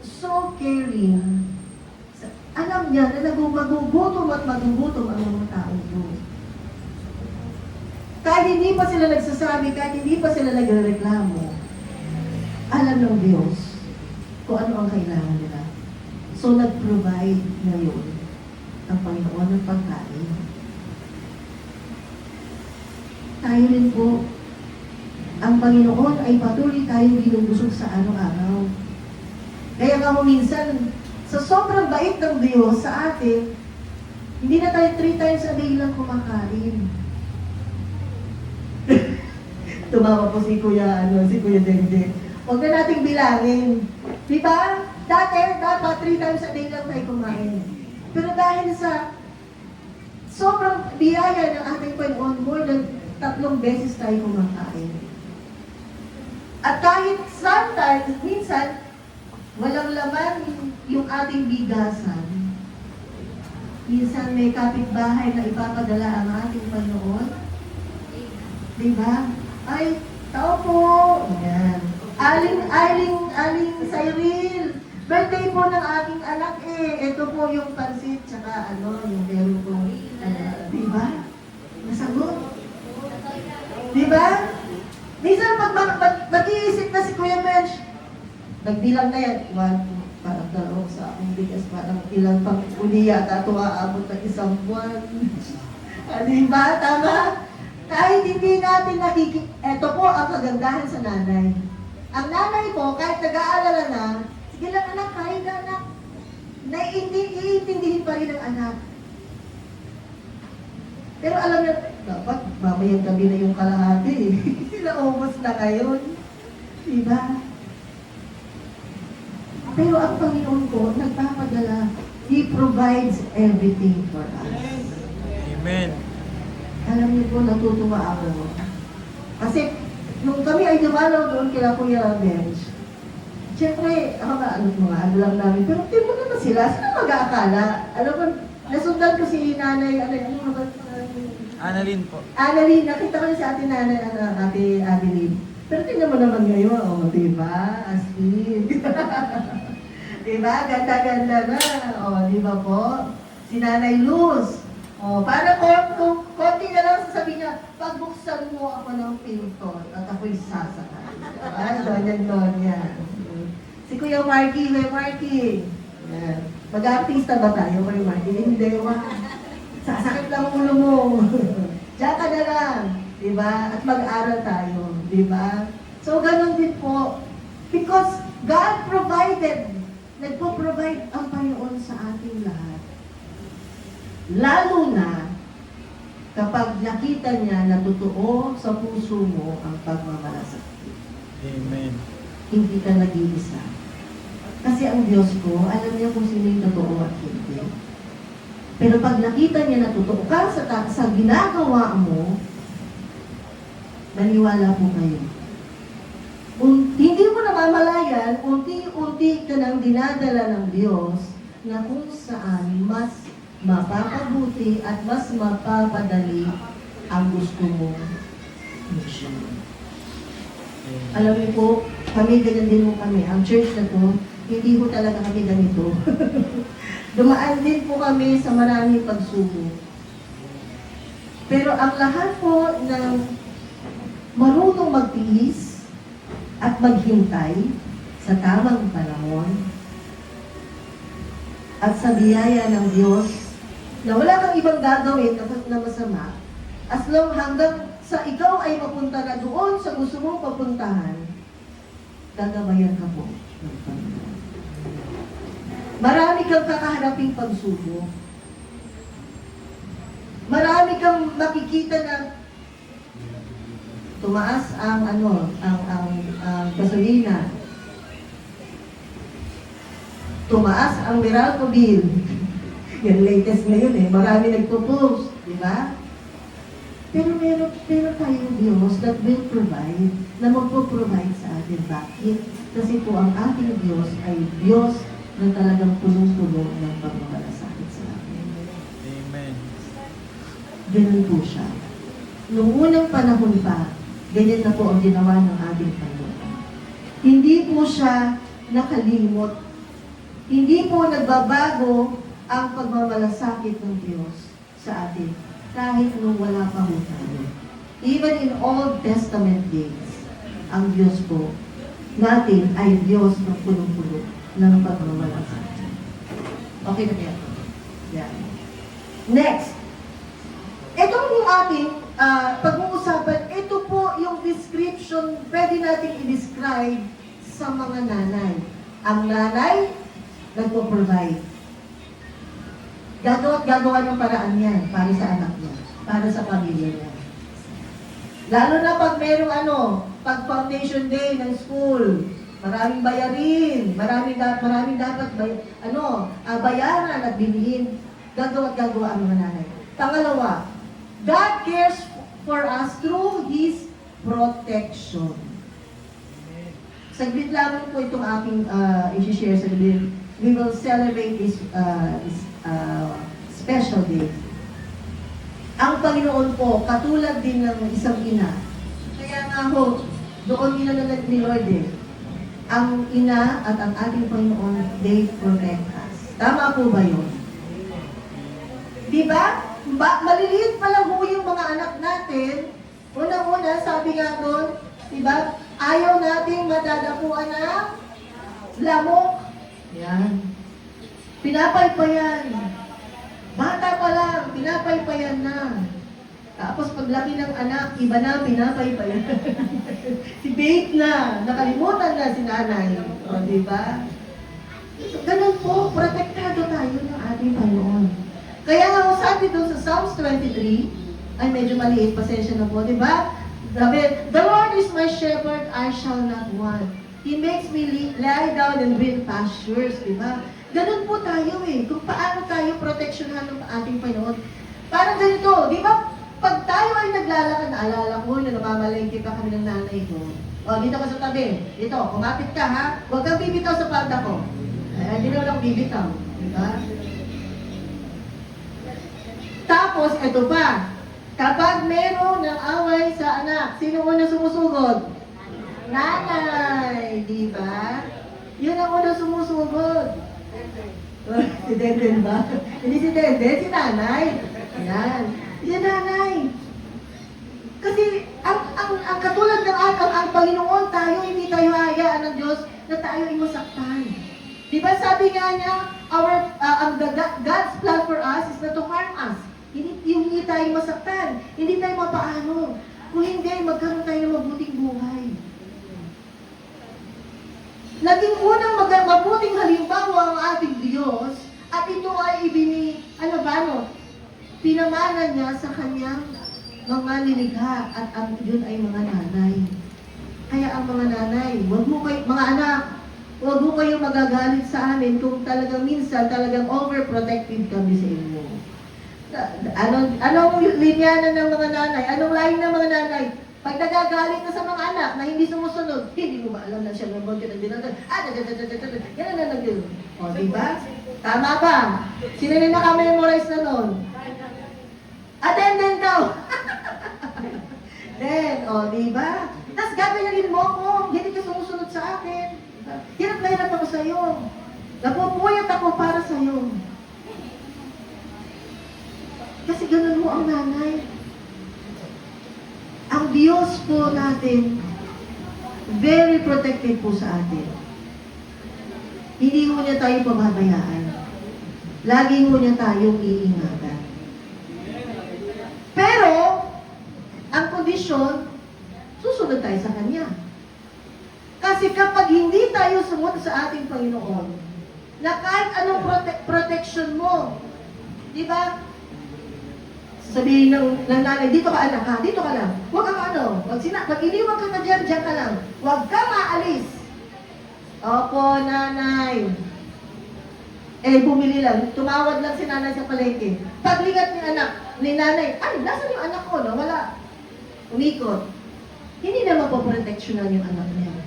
so caring, alam niya na magugutom at magugutom ang mga tao doon. Kahit hindi pa sila nagsasabi, kahit hindi pa sila nagreklamo, alam ng Diyos kung ano ang kailangan nila. So, nag-provide ngayon ang Panginoon ng pagkain. Tayo rin po, ang Panginoon ay patuloy tayong binubusog sa araw-araw. Kaya nga mo minsan, sa sobrang bait ng Diyos sa atin, hindi na tayo 3 times a day lang kumakain. Tumawa po si Kuya Dende. Huwag na nating bilangin. Diba? Dati, dapat 3 times a day lang tayo kumain. Pero dahil sa sobrang biyaya ng ating Panginoon, more than 3 beses tayo kumakain. At kahit sometimes, minsan, walang laman yung ating bigasan. Minsan may kapitbahay na ipapadala ang ating Panginoon. Diba? Ay, tao po! Ayan. Aling Cyril! Birthday po ng aking anak eh. Ito po yung pansit, tsaka yung meron po. Diba? Nasagot? Diba? Minsan pag mag-iisip na si Kuya Mensch, nagbilang na yan, 1, 2, parang 2 sa akong bigas, parang ilang pang uli yata ito aabot ng 1 buwan. Diba? Tama? Kahit hindi natin eto po ang kagandahan sa nanay. Ang nanay po, kahit nag-aalala na, sige lang anak, kain na anak. Iintindihin pa rin ang anak. Pero alam niya, dapat mamayang gabi na yung kalahati eh. Naubos na ngayon. Diba? Pero ang Panginoon ko, nagpapadala. He provides everything for us. Amen. Alam niyo po, natutuwa ako. Kasi, nung kami ay dumalaw doon kila Kuya Bench, siyempre, ano lang namin, pero timo naman sila mag-aakala. Alam mo, nasundan ko si nanay, Annalyn po. Annalyn, nakita ko na si ate nanay, ate Adeline. Pero tingnan mo naman ngayon, diba? As in. Diba? Ganda-ganda na. Diba po? Si Nanay Luz. Para kung konti na lang sasabihin niya, pagbuksan mo ako ng pinto at ako'y sasakay. Donya. Si Kuya Marky. Yan. Mag-artista ba tayo, Kuya Marky? Hindi, sasakit lang ang ulo mo. Diyan ka na lang. Diba? At mag-aral tayo. Diba? So, ganun din po. Because God provided. Nagpo-provide ang Panginoon sa ating lahat. Lalo na kapag nakita niya na totoo sa puso mo ang pagmamalasakit. Amen. Hindi ka nag-iisa. Kasi ang Diyos ko, alam niya kung sino yung totoo at hindi. Pero pag nakita niya na totoo ka sa ginagawa mo, maniwala po kayo. Hindi mo namamalayan, unti-unti ka nang dinadala ng Diyos na kung saan mas mapapabuti at mas mapapadali ang gusto mo. Alam niyo po, kami ganyan din po kami. Ang church na to, hindi po talaga kami ganito. Dumaan din po kami sa maraming pagsubok. Pero ang lahat po ng marunong magtiis at maghintay sa tamang panahon at sa biyaya ng Diyos na wala kang ibang gagawin na masama as long hanggang sa ikaw ay mapunta na doon sa gusto mong papuntahan, gagabayan ka po ng Panginoon. Marami kang kakaharaping pagsubok. Marami kang makikita na tumaas ang gasolina. Tumaas ang Meralco bill. Yan latest ngayon eh. Marami nagpo-post, di ba? Pero meron tayong Diyos that will provide, na magpo-provide sa atin. Bakit? Kasi po ang ating Diyos ay Diyos na talagang punong-puno ng pagmamalasakit sa atin. Amen. Ganun po siya. Noong unang panahon pa, ganyan na po ang ginawa ng ating Panginoon. Hindi po siya nakalimot. Hindi po nagbabago ang pagmamalasakit ng Diyos sa atin kahit nung wala pa po tayo. Even in Old Testament days, ang Diyos po natin ay Diyos ng punong-puno ng pagmamalasakit. Okay na kaya? Yan. Next. Itong yung ating pag-uusapan, ito po yung description pwede natin i-describe sa mga nanay. Ang nanay, nagpo-provide. Gagawa ng paraan yan para sa anak niya, para sa pamilya niya. Lalo na pag merong pag foundation day ng school, maraming bayarin, maraming dapat bayaran at bilhin. Gagawa ang mga nanay. Pangalawa, God cares for us through His protection. Saglit lamang po itong aking i-share sa gabi. We will celebrate this special day. Ang Panginoon po, katulad din ng isang ina. Kaya nga ho, doon inanunod ni Lord ang ina at ang ating Panginoon, they protect us. Tama po ba yun? Diba? Maliliit pa lang ho yung mga anak natin. Unang-una, sabi nga doon, diba? Ayaw nating madadapuan ng lamok. Yan. Pinapaypayan. Bata pa lang, pinapaypayan na. Tapos paglaki ng anak, iba na pinapaypayan. Si babe na, nakalimutan na si nanay. O, diba? So, ganun po, protektado tayo ng ating Panginoon. Kaya nga sabi doon sa Psalms 23, ay medyo maliit, pasensya na po, diba? Sabi, the Lord is my shepherd, I shall not want. He makes me lie down in green pastures, diba? Ganun po tayo kung paano tayo proteksyonan ng ating Panginoon. Parang ganito, di ba? Pag tayo ay naglalakad, naalala ko na namamalengke pa kami ng nanay ko. O, dito ka sa tabi. Dito, kumapit ka ha. Huwag kang bibitaw sa palda ko. Hindi naman ako bibitaw. Diba? Tapos, ito pa. Kapag meron ng away sa anak, sino una sumusugod? Nanay, di ba? Yun ang una sumusugod. Si Denden ba? Hindi si Denden, si nanay. Yan. Si nanay. Kasi ang katulad ng ang Panginoon, tayo hindi tayo hayaan ng Diyos na tayo ay masaktan. Di ba sabi nga niya, God's plan for us is not to harm us. Hindi tayo masaktan. Hindi tayo mapaano. Kung hindi, magkaroon tayo ng mabuting buhay. Naging unang mabuting halimbawa ang ating Diyos at ito ay pinamana niya sa kanyang mga nilikha at ang yun ay mga nanay. Kaya ang mga nanay, mga anak, huwag mo kayong magagalit sa amin kung talagang minsan talagang overprotective kami sa inyo. Anong linyanan ng mga nanay? Anong lain ng mga nanay? Pag nagagalit ka sa mga anak na hindi sumusunod, hindi mo ba alam na siya ng mga dinagdag? Yan na nag-yun. O, diba? Tama ba? Sino na naka-memorize na nun? Attendant daw! Then, o, diba? Tapos gagawin mo kung hindi ka sumusunod sa akin. Hirap na hirap ako sa'yo. Napupuyat ako para sa'yo. Kasi ganun mo ang nanay. Ang Diyos po natin, very protective po sa atin. Hindi mo niya tayo pababayaan. Lagi mo niya tayong iingatan. Pero, ang kondisyon, susunod tayo sa Kanya. Kasi kapag hindi tayo sumunod sa ating Panginoon, na kahit anong protection mo, di ba? Sabihin ng nanay, dito ka anak ha, dito ka lang. Huwag kang pag iniwan ka na dyan ka lang. Huwag kang aalis. Opo, nanay. Bumili lang. Tumawad lang si nanay sa palengke. Paglingat ni nanay, ay, nasan yung anak ko? Wala. Umikot. Hindi na mapoproteksyonan yung anak niya.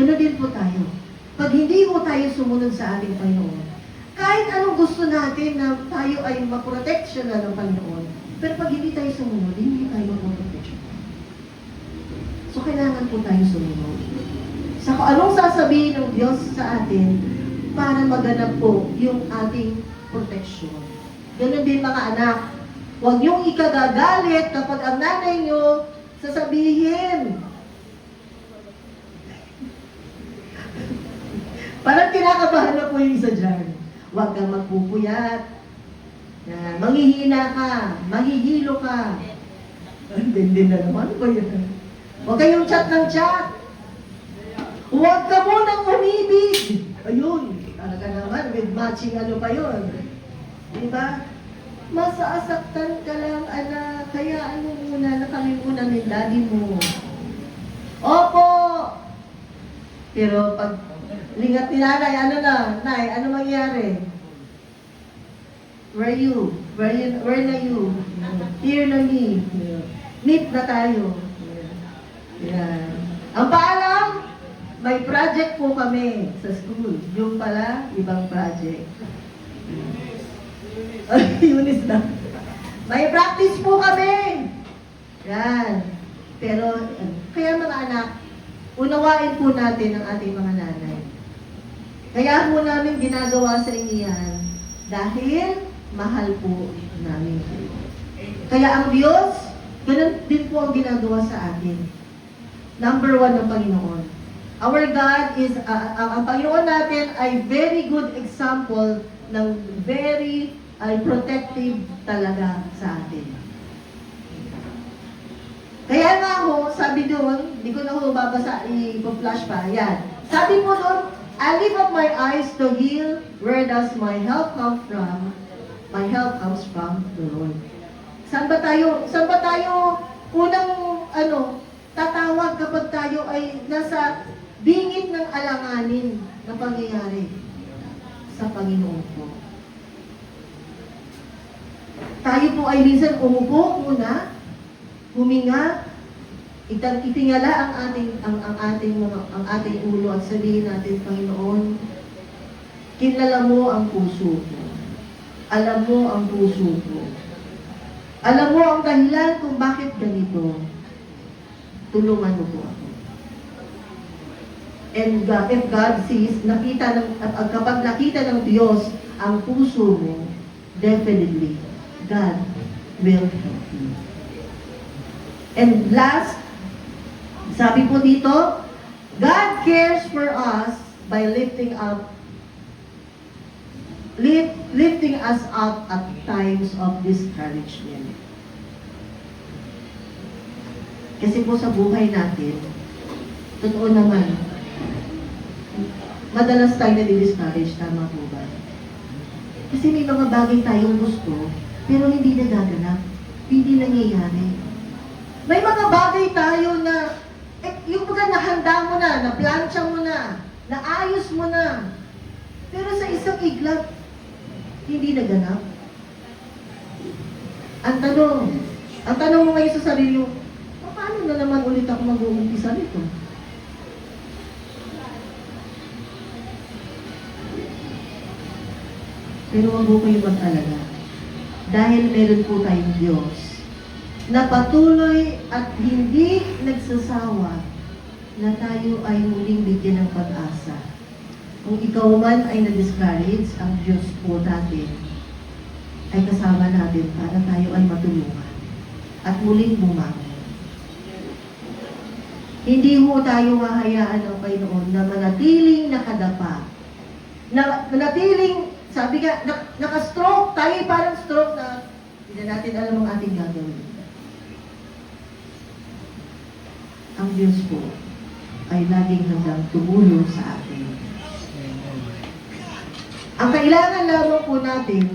Gano'n din po tayo. Pag hindi mo tayo sumunod sa ating Panginoon, kahit anong gusto natin na tayo ay maproteksyonan ng Panginoon, pero pag hindi tayo sumunod, hindi tayo maproteksyonan. So, kailangan po tayo sumunod sa kung anong sasabihin ng Diyos sa atin para maganap po yung ating proteksyon. Ganun din mga anak. Huwag niyong ikagagalit kapag ang nanay niyo sasabihin. Parang kinakabahan na po yung isa dyan. Huwag kang magpupuyat. Yan. Manghihina ka. Mahihilo ka. Ang din na naman. Ano ba yan? Huwag kayong chat ng chat. Huwag ka munang umibig. Ayun. Talaga naman. With matching ano pa yun. Diba? Masasaktan ka lang, anak. Kaya ano muna na kami muna ng daddy mo. Opo! Pero pag lingat ni nanay, ano na? Nay, ano mangyari? Where you? Where na you? Here na me. Meet na tayo. Yan. Ang paalam, may project po kami sa school. Yung pala, ibang project. Ay, Yunis na. May practice po kami. Yan. Pero, kaya mga anak, unawain po natin ang ating mga nanay. Kaya po namin ginagawa sa inyo yan dahil mahal po namin kayo. Kaya ang Diyos, ganun din po ang ginagawa sa atin. Number 1 ng Panginoon. Our God is, ang Panginoon natin ay very good example ng very protective talaga sa atin. Kaya nga ho, sabi doon, di ko na ho babasa, i-flash pa, yan. Sabi po doon, I lift up my eyes to heal, where does my help come from? My help comes from the Lord. Saan ba tayo unang, tatawag kapag tayo ay nasa bingit ng alanganin na pangyayari? Sa Panginoon po. Tayo po ay minsan umupo muna, huminga, itingala ang ating ulo at sabihin natin, Panginoon, kilala mo ang puso ko. Alam mo ang puso ko. Alam mo ang dahilan kung bakit ganito. Tulungan mo po ako. And if God sees, kapag nakita ng Diyos ang puso mo, definitely, God will help you. And last, sabi po dito, God cares for us by lifting us up at times of discouragement. Kasi po sa buhay natin, totoo naman, madalas tayo na-discourage, tama po ba? Kasi may mga bagay tayong gusto, pero hindi nagaganap, hindi nangyayari. May mga bagay tayo na, yung mga nahanda mo na, naplansya mo na, naayos mo na, pero sa isang iglap, hindi naganap. Ang tanong mo ngayon sa sarili mo, paano na naman ulit ako mag-uumpisa nito? Pero huwag po kayo mag-alala. Dahil meron po tayong Diyos na patuloy at hindi nagsasawa na tayo ay muling bigyan ng pag-asa. Kung ikaw man ay na-discourage, ang Diyos po natin ay kasama natin para tayo ay matulungan at muling bumangon. Hindi mo tayo mahayaan ng Panginoon na manatiling nakadapa. Manatiling, sabi nga, nakastroke, tayo parang stroke na hindi na natin alam ang ating gagawin. Ang Diyos po ay laging handang tumulong sa atin. Ang kailangan lamang po natin,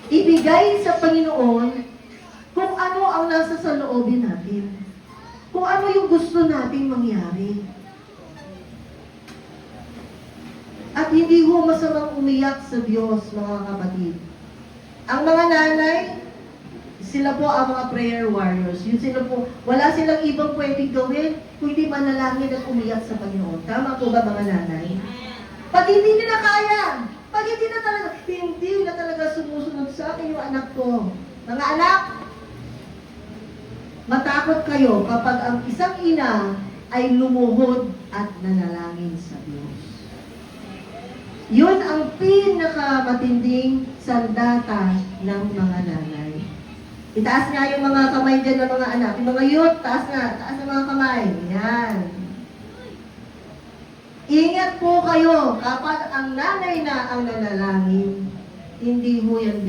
ibigay sa Panginoon kung ano ang nasa sa loobin natin. Kung ano yung gusto nating mangyari. At hindi ho masamang umiyak sa Diyos, mga kapatid. Ang mga nanay, sila po ang mga prayer warriors. Yun sila po, wala silang ibang pwedeng gawin kundi manalangin at umiyak sa Panginoon. Tama po ba mga nanay? Pag hindi nila kaya, pag hindi na talaga sumusunod sa akin yung anak ko. Mga anak, matakot kayo kapag ang isang ina ay lumuhod at nanalangin sa Diyos. Yun ang pinakamatinding sandata ng mga nanay. Itaas nga yung mga kamay dyan ng mga anak. Yung mga youth, taas nga. Taas ang mga kamay. Yan. Ingat po kayo kapag ang nanay na ang nanalangin, hindi mo yan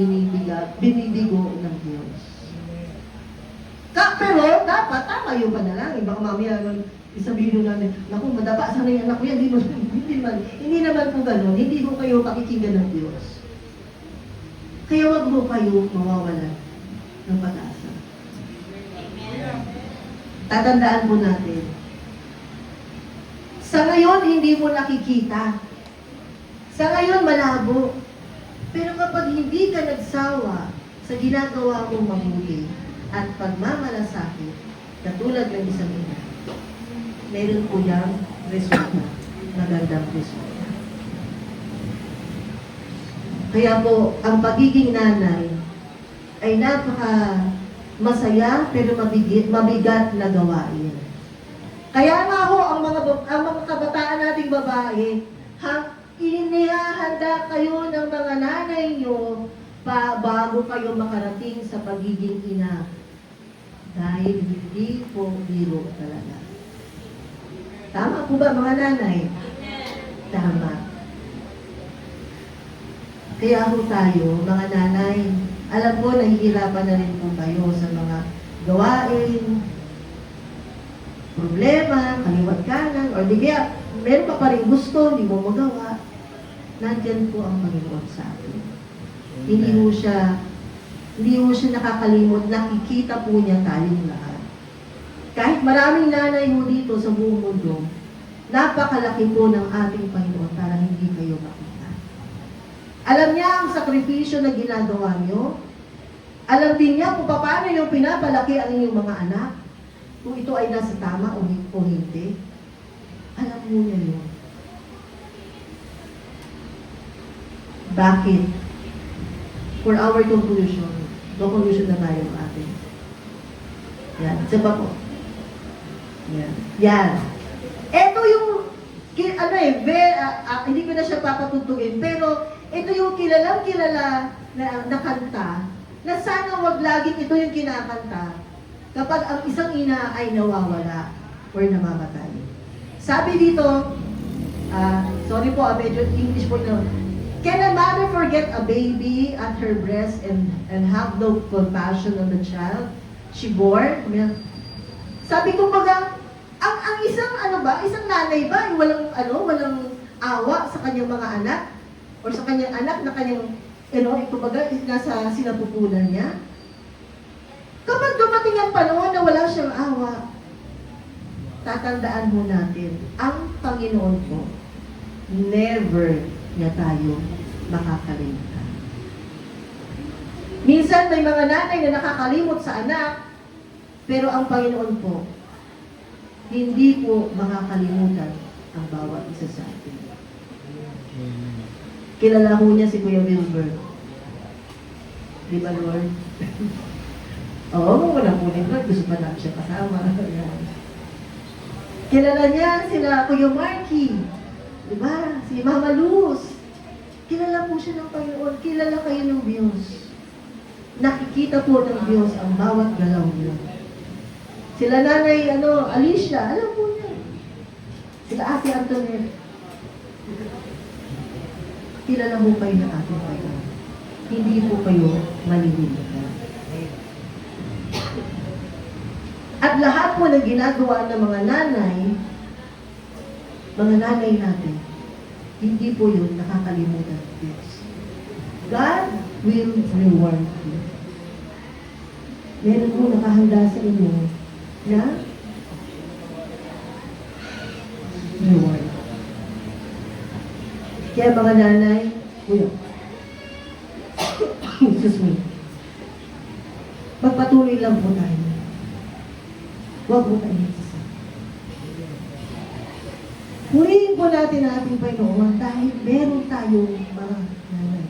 binibigo ng Diyos. Pero dapat tama yung panalangin. Baka mamaya isabihin namin, naku, madapa sana yung anak ko yan. Hindi naman po ganun. Hindi po kayo pakikinggan ng Diyos. Kaya wag mo kayo mawawalan ng pag-asa. Tatandaan po natin. Sa ngayon, hindi mo nakikita. Sa ngayon, malabo. Pero kapag hindi ka nagsawa sa ginagawa mong mabuti at pagmamalasakit, katulad ng isang ina, meron po niyang resulta, magandang resulta. Kaya po, ang pagiging nanay ay napaka masaya pero mabigat na gawain. Kaya nga ho, ang mga kabataan nating babae, inihahanda kayo ng mga nanay nyo bago kayo makarating sa pagiging ina. Dahil hindi po biro talaga. Tama po ba mga nanay? Tama. Kaya ho tayo, mga nanay, alam ko, nahihirapan na rin po kayo sa mga gawain, problema, kaliwat kanan, o di kaya meron pa rin gusto, hindi mo magawa. Nandyan po ang Panginoon sa atin. Hindi mo siya nakakalimot, nakikita po niya tayong lahat. Kahit maraming nanay mo dito sa buong mundo, napakalaki po ng ating Panginoon para hindi kayo makita. Alam niya ang sakripisyo na ginagawa niyo. Alam din niya kung paano yung pinapalaki ang inyong mga anak. Kung ito ay nasa tama o hindi. Alam mo niya yun. Bakit? For our conclusion na tayo atin. Yan. Isa pa po. Yan. Yan. Ito yung, hindi ko na siya papatutugin, pero ito yung kilalang-kilala na kanta, na sana wag laging ito yung kinakanta kapag ang isang ina ay nawawala or namamatay. Sabi dito, sorry po, medyo English po na, can a mother forget a baby at her breast and have no compassion on the child she bore? Sabi ko baga, ang isang isang nanay ba, walang awa sa kanyang mga anak or sa kanyang anak na kanyang ito baga nasa sinapupunan niya. Kapag dumating ang panahon na wala siyang awa, tatandaan mo natin, ang Panginoon po, never niya tayo makakalimutan. Minsan may mga nanay na nakakalimot sa anak, pero ang Panginoon po, hindi po makakalimutan ang bawat isa sa atin. Kilala ko niya si Kuya Wilbur. Di ba, Lord? Oo, wala po rin. Gusto pa namin siya kasama. Kilala niya sila Kuya Marky. Di ba? Si Mama Luz. Kilala po siya ng Panginoon. Kilala kayo ng Diyos. Nakikita po ng Diyos ang bawat galaw niyo. Sila Nanay Alicia, alam po niya. Sila Ate Antoinette. Kilala mo kayo ng ating Panginoon. Hindi po kayo malilimutan. At lahat po ng ginagawa ng mga nanay natin, hindi po yun nakakalimutan ng Diyos. God will reward you. Meron po nakahanda sa inyo na reward. Kaya mga nanay, excuse me, magpatuloy lang po tayo. Huwag mo tayo nagsasama. Purihin po natin ang ating Panginoon dahil meron tayong mga nanay.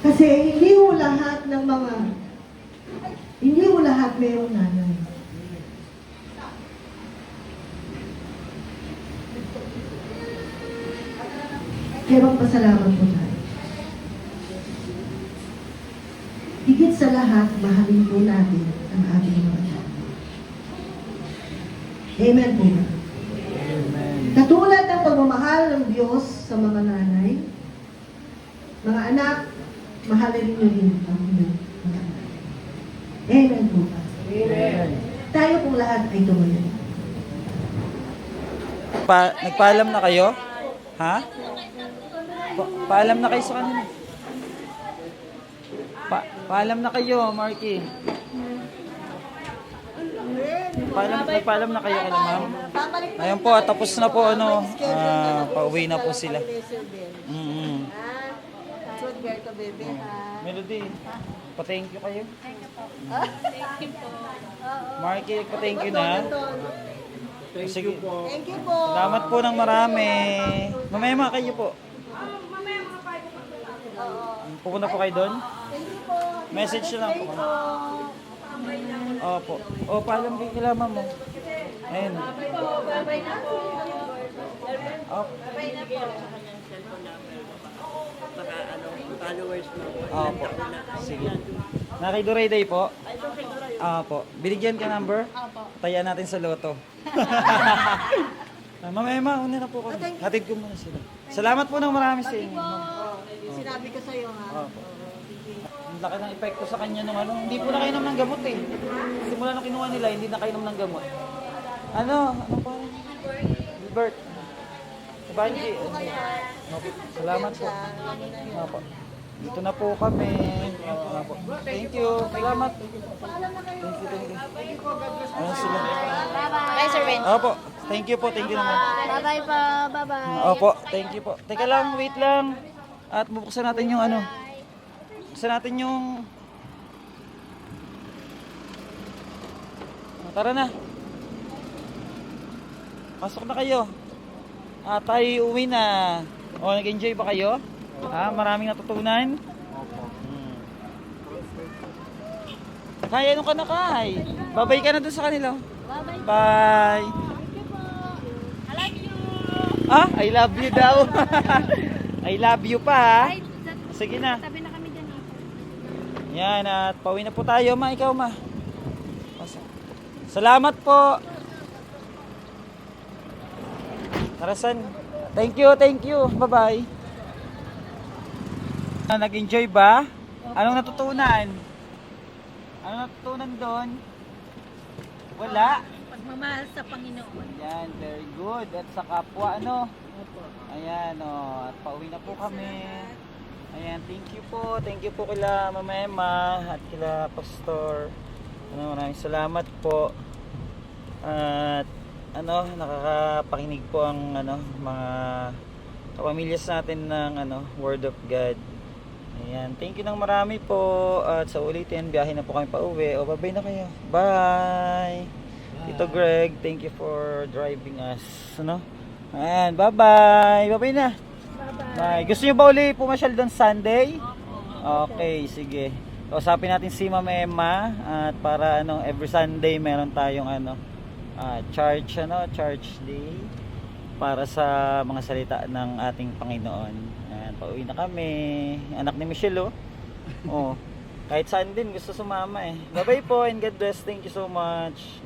Kasi hindi mo lahat merong nanay. Kaya magpasalamat po tayo. Higit sa lahat, mahalin po natin ang ating mga anak. Amen po ba? Katulad ng pagmamahal ng Diyos sa mga nanay, mga anak, mahalin niyo rin ang inyong mga anak. Amen po ba? Amen. Tayo pong lahat ay tumayo. Nagpaalam na kayo? Ha? Paalam na kayo sa kanila. Paalam na kayo, Marky. Nagpaalam na kayo kay ma'am. Ayun po, tapos na po pauwi na po sila. Melody, pa-thank you kayo. Marky, pa-thank you na. Sige. Thank you po. Salamat po ng marami. Mamaya mga kayo po. Pupunta po kayo doon? Message nyo lang po. Opo. O, paalam kayo kay ma'am mo. Ayun. Opo. Sige. Nakiduray day po? Opo. Binigyan ka number? Opo. Tayan natin sa loto. Mamaya una na po kami. Hatid ko muna sila. Salamat po ng marami sa inyo. Sinabi ko sa'yo ha. Opo. Ang laki ng epekto sa kanya nung hindi po na kayo ng gamot eh. Simula nung kinuha nila, hindi na kayo ng gamot. Ano pa? Gilbert. Banji. Salamat po. Opo. Dito na po kami. Opo. Thank you. Salamat. Thank you. Ano sila? Bye, Sir Ben. Opo. Thank you po. Thank you naman. Bye-bye po. Bye-bye. Opo. Thank you po. Teka lang, wait lang. At bubuksan natin yung Buksan natin yung... Tara na. Pasok na kayo. Tayo uwi na. O, nag-enjoy ba kayo? Maraming natutunan? Opo. Kaya, anong ka na, Kay? Babay ka na dun sa kanila. Bye-bye. Bye. Thank you po. I love you. I love you daw. I love you pa, ha? Sige na. Tabi na kami dyan. Yan, at pauwi na po tayo, ma. Ikaw, ma. Salamat po. Tarasan. Thank you. Bye-bye. Nag-enjoy ba? Anong natutunan? Anong natutunan doon? Wala. Pagmamahal sa Panginoon. Yan, very good. At sa kapwa, Ayan, at pauwi na po kami. Ayan, thank you po. Thank you po kila Mama Emma at kila Pastor. Maraming salamat po. At nakakapakinig po ang mga kapamilyas natin ng Word of God. Ayan, thank you ng marami po. At sa ulitin, biyahe na po kami pauwi. O, bye-bye na kayo. Bye. Tito Greg, thank you for driving us. Ayan, bye-bye. Bye-bye na. Bye. Gusto nyo ba uli pumasyal doon Sunday? Okay, sige. Kausapin natin si Ma'am Emma at para every Sunday meron tayong church day para sa mga salita ng ating Panginoon. Ayan, pauwi na kami. Anak ni Michelle, kahit saan din gusto sumama eh. Bye-bye po and God bless. Thank you so much.